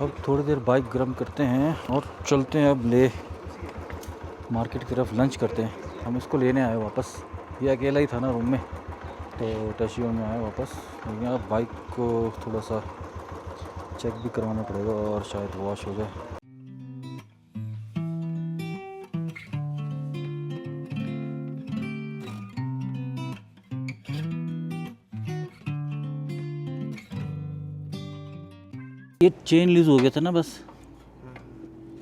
अब थोड़ी देर बाइक गर्म करते हैं और चलते हैं अब ले मार्केट की तरफ लंच करते हैं। हम इसको लेने आए वापस, ये अकेला ही था ना रूम में, तो टशियो में आए वापस। यहाँ बाइक को थोड़ा सा चेक भी करवाना पड़ेगा और शायद वॉश हो जाए। ये चेन लूज हो गया था ना बस,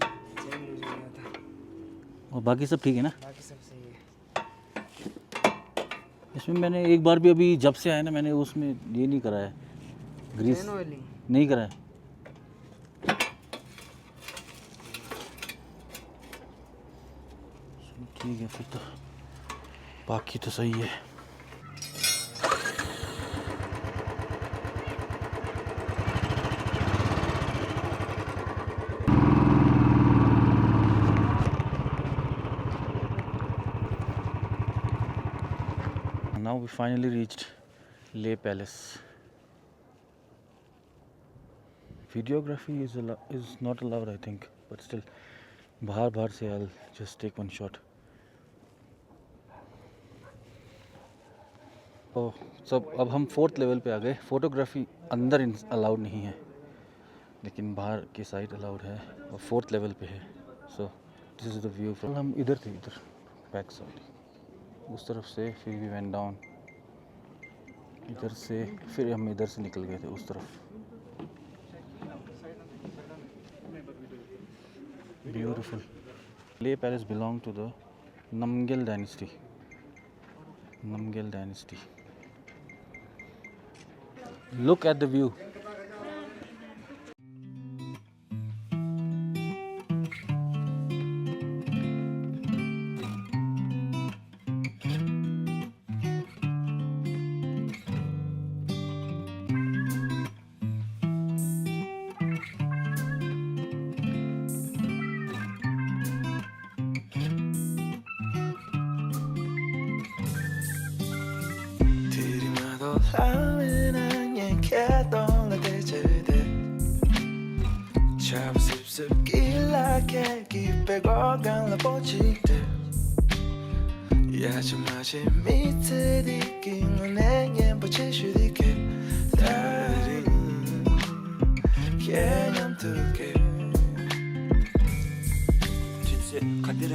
चेन लूज हो गया था, और बाकी सब ठीक है ना। बाकी सब सही है। इसमें मैंने एक बार भी अभी जब से आया ना, मैंने उसमें ये नहीं करा है, ग्रीस चेन ऑयलिंग नहीं करा है। ठीक है फिर तो, बाकी तो सही है। Now we finally reached Le Palace. Videography is not allowed, I think, but still, बाहर से I'll just take one shot. तो सब अब हम 4th लेवल पे आ गए। फोटोग्राफी अंदर अलाउड नहीं है, लेकिन बाहर की साइड अलाउड है और 4th लेवल पे है। So this is the view from, हम इधर थे, इधर बैक साइड उस तरफ से, फिर वी वेंट डाउन इधर से, फिर हम इधर से निकल गए थे उस तरफ। Beautiful. Leh palace belong to the Namgyal dynasty. Namgyal dynasty. Look at the view.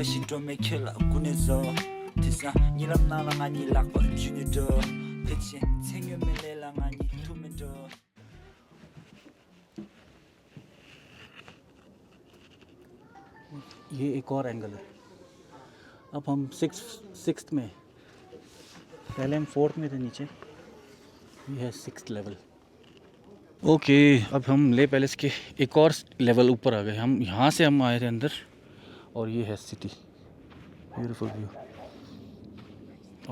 시점에 킬라군에서 대상 이런 나랑 아니 락번 중에도 대체 생연매 내랑 아니 투면도 ये एक और एंगल है। अब हम सिक्स्थ में, पहले हम 4th में थे नीचे, ये है 6th लेवल। ओके, अब हम ले पैलेस के एक और लेवल ऊपर आ गए। हम यहाँ से हम आए थे अंदर, और ये है सिटी, ब्यूटीफुल व्यू।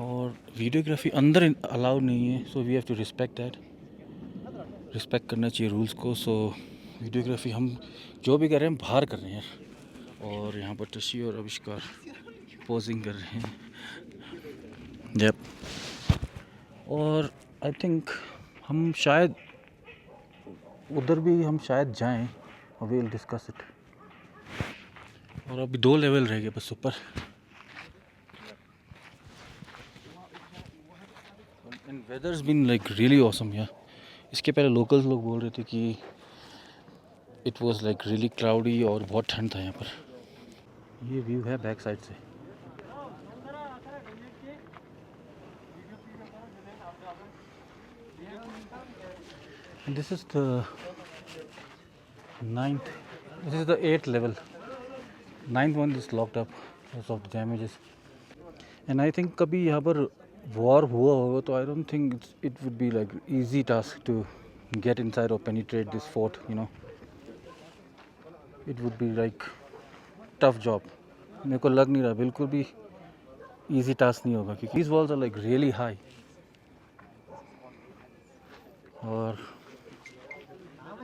और वीडियोग्राफी अंदर अलाउड नहीं है, so we have to respect that. Respect करना चाहिए रूल्स को। सो वीडियोग्राफी हम जो भी कर रहे हैं बाहर कर रहे हैं। और यहाँ पर टशी और आविष्कार पोजिंग कर रहे हैं। जब और आई थिंक हम शायद उधर भी हम शायद जाएं, और वी विल डिस्कस इट। और अभी 2 लेवल रह गए बस ऊपर। And weather's been like really awesome यार। इसके पहले लोकल्स लोग बोल रहे थे कि it was like really cloudy और बहुत ठंड था यहाँ पर। ये व्यू है बैक साइड से। And this is the 9th, this is the 8th level. 9th one is locked up because of the damages. And I think कभी यहाँ पर war हुआ होगा, तो I don't think it would be like easy task to get inside or penetrate this fort, you know. It would be like tough job. मेरे को लग नहीं रहा बिल्कुल भी easy task नहीं होगा, क्योंकि these walls are like really high. और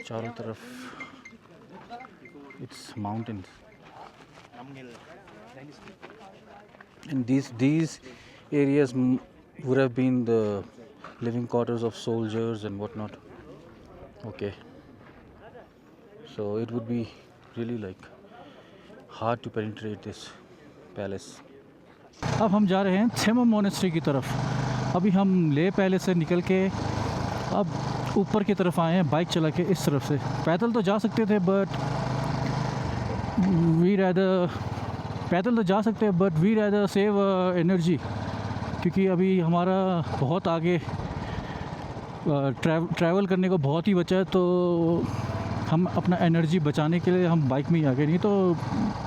चारों तरफ it's mountains. And these areas would have been the living quarters of soldiers and whatnot. Okay, so it would be really like hard to penetrate this palace. अब हम जा रहे हैं थेमो monastery की तरफ. अभी हम ले पैलेस से निकल के अब ऊपर की तरफ आए हैं बाइक चला के. इस तरफ से पैदल तो जा सकते थे but we rather save energy, क्योंकि अभी हमारा बहुत आगे ट्रैवल करने को बहुत ही बचा है, तो हम अपना एनर्जी बचाने के लिए हम बाइक में ही आ गए. नहीं तो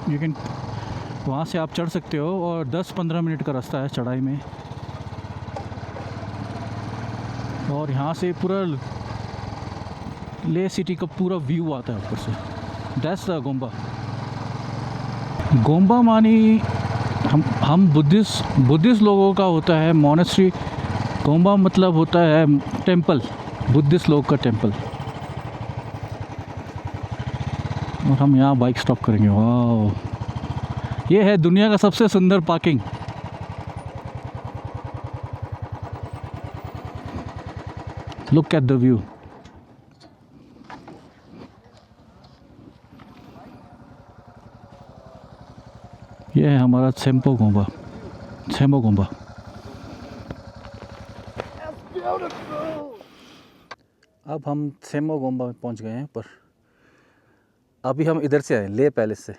यू कैन वहाँ से आप चढ़ सकते हो और 10-15 मिनट का रास्ता है चढ़ाई में. और यहाँ से पूरा ले सिटी का पूरा व्यू आता है ऊपर से. दैट्स द गोम्बा मानी हम बुद्धिस्ट लोगों का होता है मोनेस्ट्री. गोम्बा मतलब होता है टेंपल, बुद्धिस्ट लोग का टेंपल. और हम यहाँ बाइक स्टॉप करेंगे. वाह, ये है दुनिया का सबसे सुंदर parking. Look at the view. ये है हमारा थेम्पो गोम्बा. अब हम थेम्पो गोम्बा में पहुंच गए हैं, पर अभी हम इधर से आए ले पैलेस से.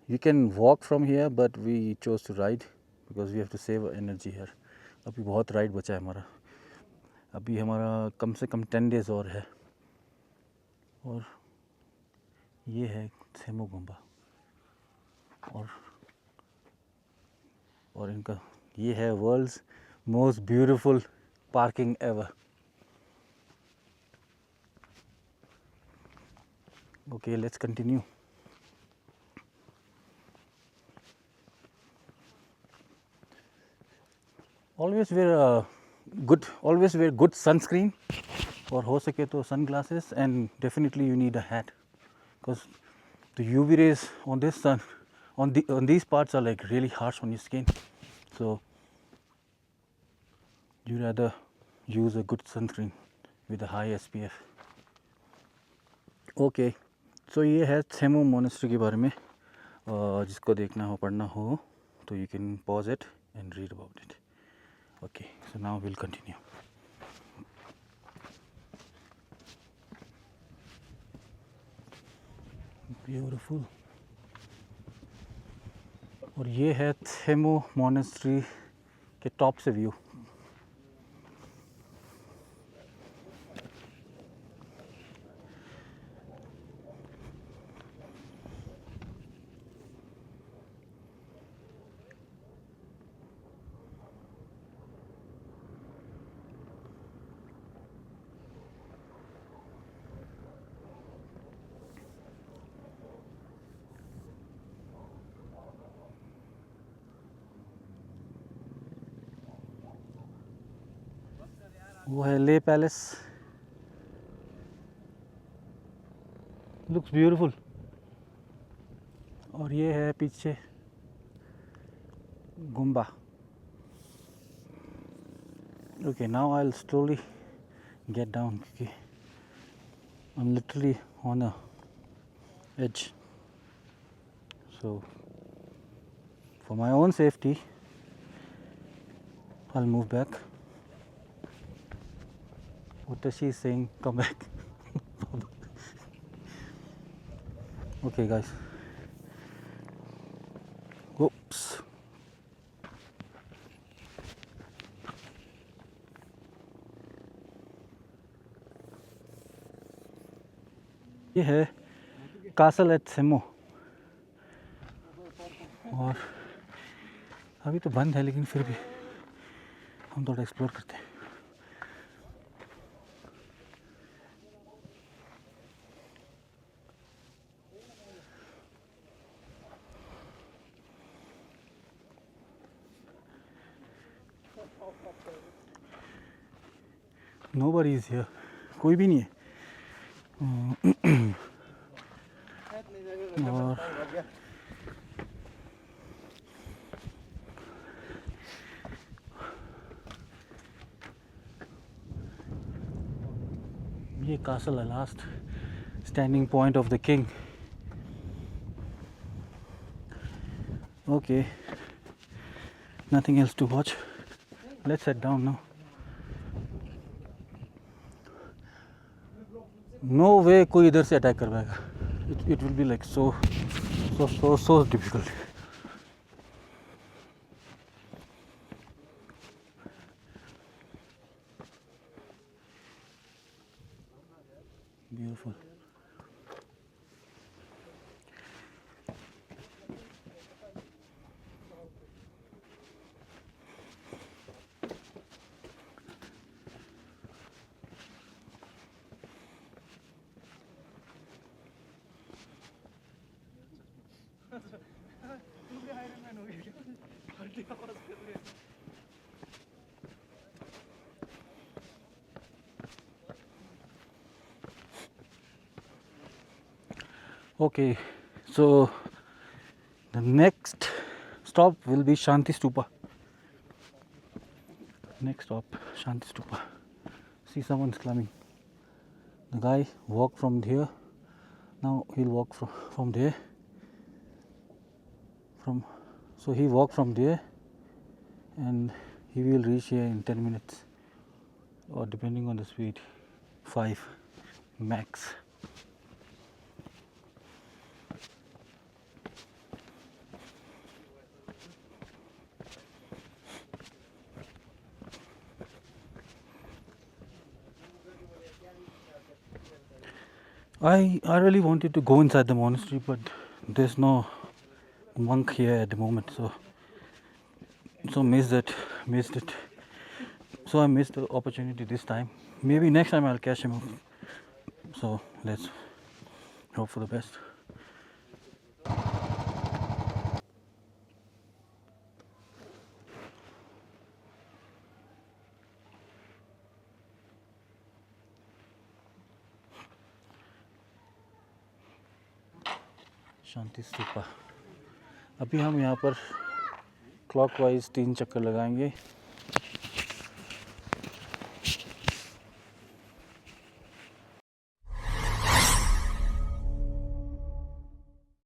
You can walk from here but we chose to ride because we have to save energy here. अभी बहुत राइड बचा है हमारा. अभी हमारा कम से कम 10 डेज़ और है. और ये है थेम्पो गोम्बा. और इनका ये है world's most beautiful parking ever. Okay, let's continue. Always wear good sunscreen, और हो सके तो sunglasses, and definitely you need a hat because the UV rays on this sun on these parts are like really harsh on your skin, so you rather use a good sunscreen with a high SPF. Okay, so ये है थेम्पो monastery के बारे में. जिसको देखना हो पढ़ना हो तो you can pause it and read about it. Okay, so now we'll continue. Beautiful. और ये है थेम्पो मोनेस्ट्री के टॉप से व्यू. वो है ले पैलेस. Looks beautiful. और ये है पीछे गुम्बा. Okay, now I will slowly get down क्योंकि I am literally on a edge. So for my own safety I will move back. What is she saying? Come back. Okay, guys. Oops. ये है castle eight थेम्पो. और अभी तो बंद है, लेकिन फिर भी हम थोड़ा एक्सप्लोर करते हैं. Nobody is here. कोई भी नहीं है. और ये कासल है last standing point of the king. Okay, nothing else to watch. Let's head down now. No way कोई इधर से अटैक कर पाएगा. It will be like so difficult. Beautiful. Okay, so the next stop will be Shanti Stupa. Next stop, Shanti Stupa. See, someone's climbing. The guy walked from here. Now he'll walk from there. So he walked from there, and he will reach here in 10 minutes, or depending on the speed, 5 max. I really wanted to go inside the monastery, but there's no monk here at the moment, so missed it. So I missed the opportunity this time. Maybe next time I'll catch him up. So let's hope for the best. शांति स्तूपा. अभी हम यहाँ पर clockwise 3 चक्कर लगाएंगे.